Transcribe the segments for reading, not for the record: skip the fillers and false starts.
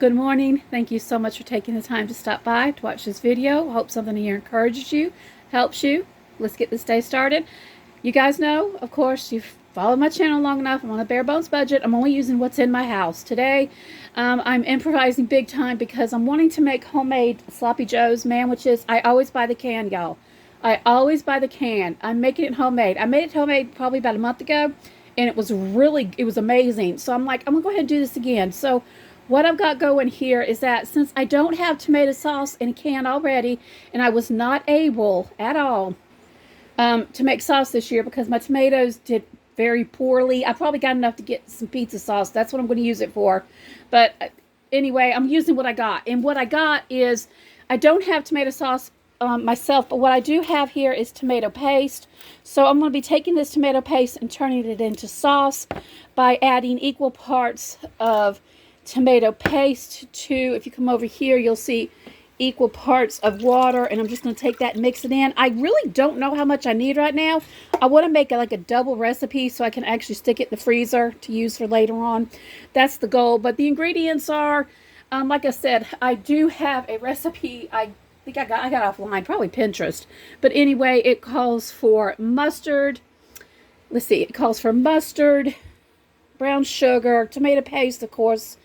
good morning. Thank you so much for taking the time to stop by to watch this video. I hope something here encourages you, helps you. Let's get this day started. You guys know, of course, you've followed my channel long enough. I'm on a bare bones budget. I'm only using what's in my house. Today, I'm improvising big time because I'm wanting to make homemade sloppy joes, sandwiches. I always buy the can, y'all. I always buy the can. I'm making it homemade. I made it homemade probably about a month ago, and it was amazing. So I'm like, I'm gonna go ahead and do this again. So what I've got going here is that since I don't have tomato sauce in a can already, and I was not able at all to make sauce this year because my tomatoes did very poorly. I probably got enough to get some pizza sauce. That's what I'm going to use it for. But anyway, I'm using what I got. And what I got is, I don't have tomato sauce myself, but what I do have here is tomato paste. So I'm going to be taking this tomato paste and turning it into sauce by adding equal parts of tomato paste to, if you come over here, you'll see equal parts of water, and I'm just going to take that and mix it in. I really don't know how much I need right now. I want to make like a double recipe so I can actually stick it in the freezer to use for later on. That's the goal. But the ingredients are, like I said, I do have a recipe. I think I got offline, probably Pinterest. But anyway, it calls for mustard. Let's see, it calls for mustard, brown sugar, tomato paste, of course,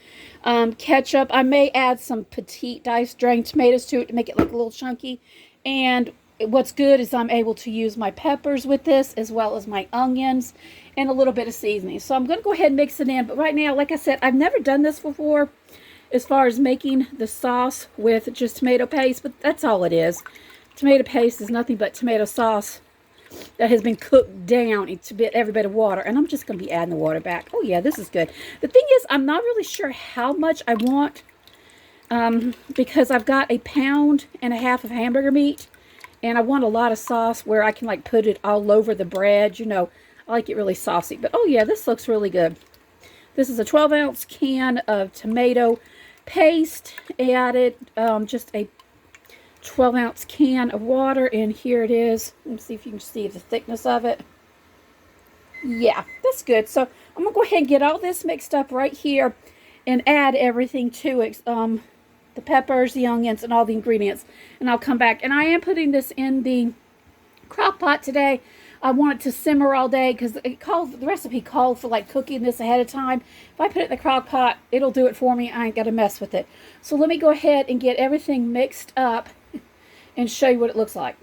ketchup. I may add some petite diced drained tomatoes to it to make it look a little chunky. And what's good is I'm able to use my peppers with this as well as my onions and a little bit of seasoning. So I'm going to go ahead and mix it in. But right now, like I said, I've never done this before as far as making the sauce with just tomato paste, but that's all it is. Tomato paste is nothing but tomato sauce that has been cooked down into every bit of water, and I'm just going to be adding the water back. Oh yeah, this is good. The thing is, I'm not really sure how much I want because I've got 1.5 pounds of hamburger meat, and I want a lot of sauce where I can like put it all over the bread. You know, I like it really saucy. But oh yeah, this looks really good. This is a 12-ounce can of tomato paste. Added just a 12-ounce can of water, and here it is. Let me see if you can see the thickness of it. Yeah, that's good. So I'm gonna go ahead and get all this mixed up right here and add everything to it, the peppers, the onions, and all the ingredients, and I'll come back. And I am putting this in the crock pot today. I want it to simmer all day because the recipe called for like cooking this ahead of time. If I put it in the crock pot, it'll do it for me. I ain't got to mess with it. So let me go ahead and get everything mixed up and show you what it looks like.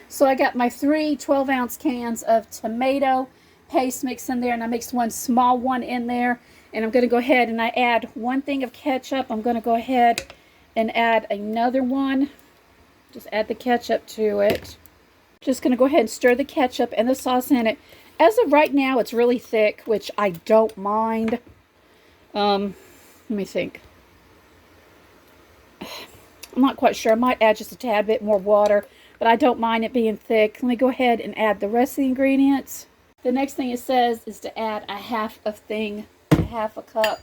So I got my 3 12-ounce cans of tomato paste mixed in there, and I mixed one small one in there, and I'm going to go ahead and I add 1 thing of ketchup. I'm going to go ahead and add another one. Just add the ketchup to it. Just going to go ahead and stir the ketchup and the sauce in it. As of right now, it's really thick, which I don't mind. Let me think. I'm not quite sure. I might add just a tad bit more water, but I don't mind it being thick. Let me go ahead and add the rest of the ingredients. The next thing it says is to add a half a cup.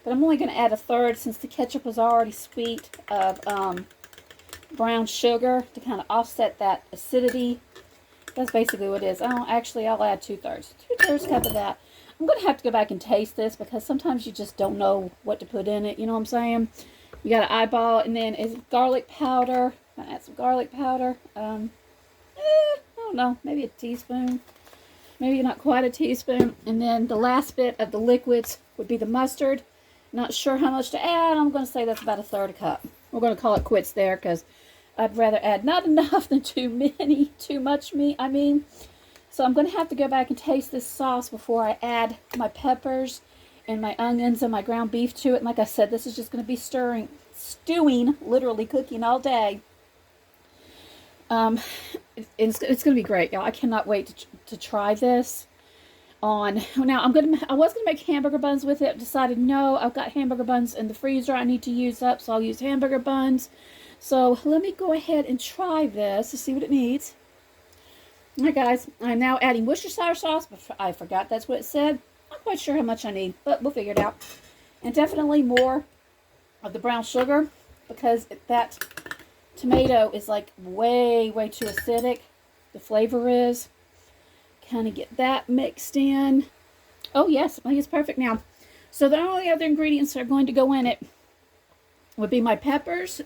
But I'm only going to add a third since the ketchup was already sweet of brown sugar to kind of offset that acidity. That's basically what it is. I'll add 2/3. 2/3 cup of that. I'm going to have to go back and taste this because sometimes you just don't know what to put in it. You know what I'm saying? You got to eyeball, and then is garlic powder. I'm going to add some garlic powder. I don't know, maybe a teaspoon. Maybe not quite a teaspoon. And then the last bit of the liquids would be the mustard. Not sure how much to add. I'm going to say that's about 1/3 cup. We're going to call it quits there because I'd rather add not enough than too much meat, I mean. So I'm going to have to go back and taste this sauce before I add my peppers and my onions and my ground beef to it. And like I said, this is just going to be stewing, literally cooking all day. It's going to be great, y'all. I cannot wait to try this on. Now I was going to make hamburger buns with it. Decided no, I've got hamburger buns in the freezer I need to use up, so I'll use hamburger buns. So let me go ahead and try this to see what it needs. All right, guys, I'm now adding Worcestershire sauce, but I forgot that's what it said. Not quite sure how much I need, but we'll figure it out. And definitely more of the brown sugar because that tomato is like way too acidic. The flavor is. Kind of get that mixed in. Oh yes, I think it's perfect now. So the only other ingredients that are going to go in it would be my peppers,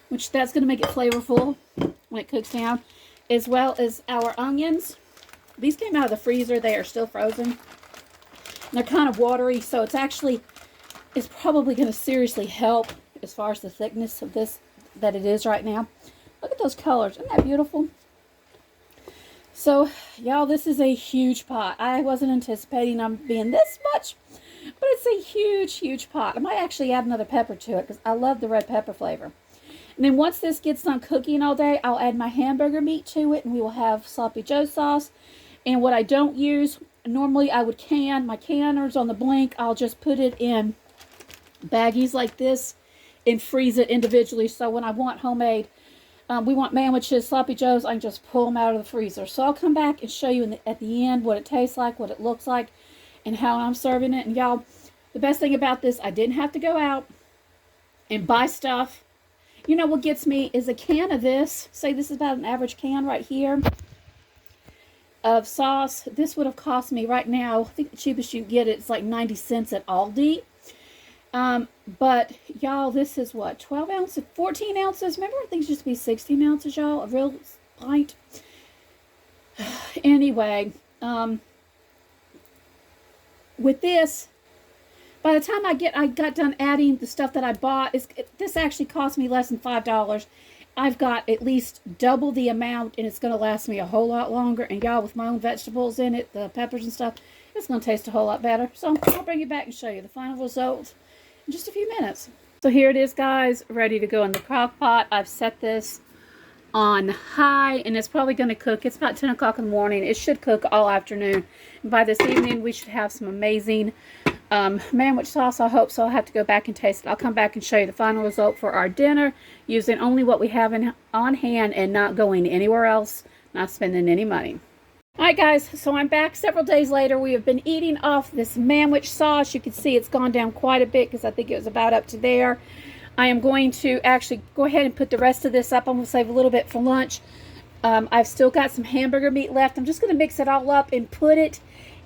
which that's going to make it flavorful when it cooks down, as well as our onions. These came out of the freezer. They are still frozen. And they're kind of watery, so it's probably going to seriously help as far as the thickness of this that it is right now. Look at those colors. Isn't that beautiful? So, y'all, this is a huge pot. I wasn't anticipating them being this much, but it's a huge, huge pot. I might actually add another pepper to it because I love the red pepper flavor. And then once this gets done cooking all day, I'll add my hamburger meat to it, and we will have Sloppy Joe sauce. And what I don't use, normally I would can. My canners on the blink, I'll just put it in baggies like this and freeze it individually. So when I want homemade, we want sandwiches, Sloppy Joes, I can just pull them out of the freezer. So I'll come back and show you at the end what it tastes like, what it looks like, and how I'm serving it. And y'all, the best thing about this, I didn't have to go out and buy stuff. You know what gets me is a can of this. Say this is about an average can right here of sauce. This would have cost me right now, I think the cheapest you can get it's like 90 cents at Aldi. But y'all, this is what, 12 ounces, 14 ounces. Remember, things used to be 16 ounces, y'all, a real pint. Anyway, with this, by the time I got done adding the stuff that I bought, this actually cost me less than $5. I've got at least double the amount, and it's going to last me a whole lot longer. And y'all, with my own vegetables in it, the peppers and stuff, it's going to taste a whole lot better. So I'll bring it back and show you the final result in just a few minutes. So here it is, guys, ready to go in the crock pot. I've set this on high, and it's probably going to cook. It's about 10 o'clock in the morning. It should cook all afternoon. And by this evening, we should have some amazing sandwich sauce. I hope so. I'll have to go back and taste it. I'll come back and show you the final result for our dinner, using only what we have on hand and not going anywhere else, not spending any money. Alright guys, so I'm back several days later. We have been eating off this sandwich sauce. You can see it's gone down quite a bit because I think it was about up to there. I am going to actually go ahead and put the rest of this up. I'm going to save a little bit for lunch. I've still got some hamburger meat left. I'm just going to mix it all up and put it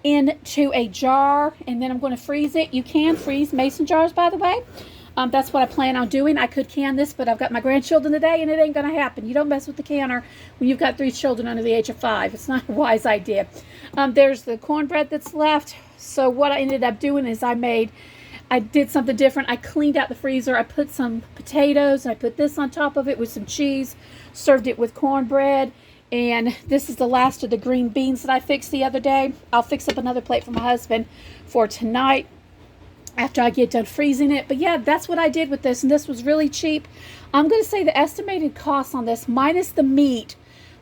into a jar, and then I'm going to freeze it. You can freeze mason jars, by the way. That's what I plan on doing. I could can this, but I've got my grandchildren today, and it ain't going to happen. You don't mess with the canner when you've got 3 children under the age of 5. It's not a wise idea. There's the cornbread that's left. So what I ended up doing is I did something different. I cleaned out the freezer. I put some potatoes. I put this on top of it with some cheese. Served it with cornbread. And this is the last of the green beans that I fixed the other day. I'll fix up another plate for my husband for tonight after I get done freezing it. But yeah, that's what I did with this, and this was really cheap. I'm going to say the estimated cost on this, minus the meat,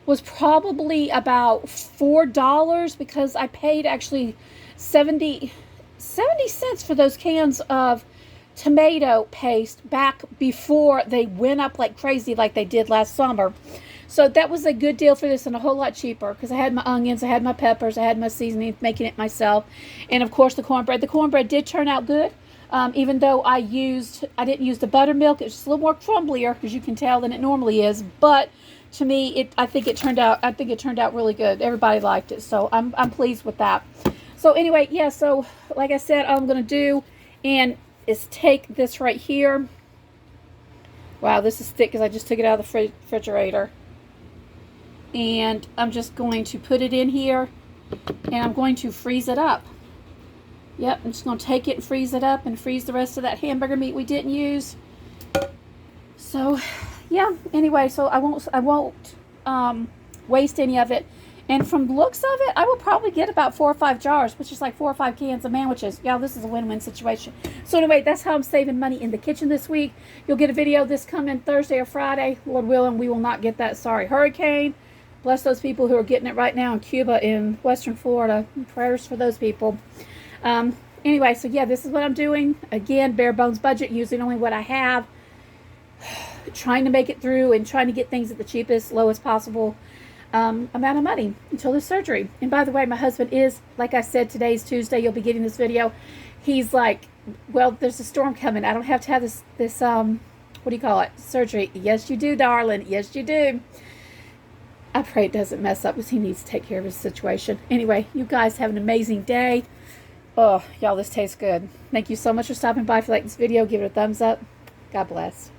was probably about $4, because I paid actually 70 cents for those cans of tomato paste back before they went up like crazy like they did last summer. So that was a good deal for this, and a whole lot cheaper, because I had my onions, I had my peppers, I had my seasoning, making it myself. And of course the cornbread. The cornbread did turn out good, even though I didn't use the buttermilk. It's just a little more crumblier, as you can tell, than it normally is. But to me, I think it turned out really good. Everybody liked it, so I'm pleased with that. So anyway, yeah. So like I said, all I'm gonna do is take this right here. Wow, this is thick because I just took it out of the refrigerator. And I'm just going to put it in here, and I'm going to freeze it up. Yep, I'm just going to take it and freeze it up, and freeze the rest of that hamburger meat we didn't use. So, yeah. Anyway, so I won't waste any of it. And from the looks of it, I will probably get about 4 or 5 jars, which is like 4 or 5 cans of sandwiches. Y'all, this is a win-win situation. So anyway, that's how I'm saving money in the kitchen this week. You'll get a video this coming Thursday or Friday. Lord willing, we will not get that sorry hurricane. Bless those people who are getting it right now in Cuba, in Western Florida. Prayers for those people. Anyway, so yeah, this is what I'm doing. Again, bare bones budget, using only what I have. Trying to make it through and trying to get things at the cheapest, lowest possible amount of money until the surgery. And by the way, my husband is, like I said, today's Tuesday. You'll be getting this video. He's like, well, there's a storm coming. I don't have to have this what do you call it? Surgery. Yes, you do, darling. Yes, you do. I pray it doesn't mess up, because he needs to take care of his situation. Anyway, you guys have an amazing day. Oh, y'all, this tastes good. Thank you so much for stopping by. If you like this video, give it a thumbs up. God bless.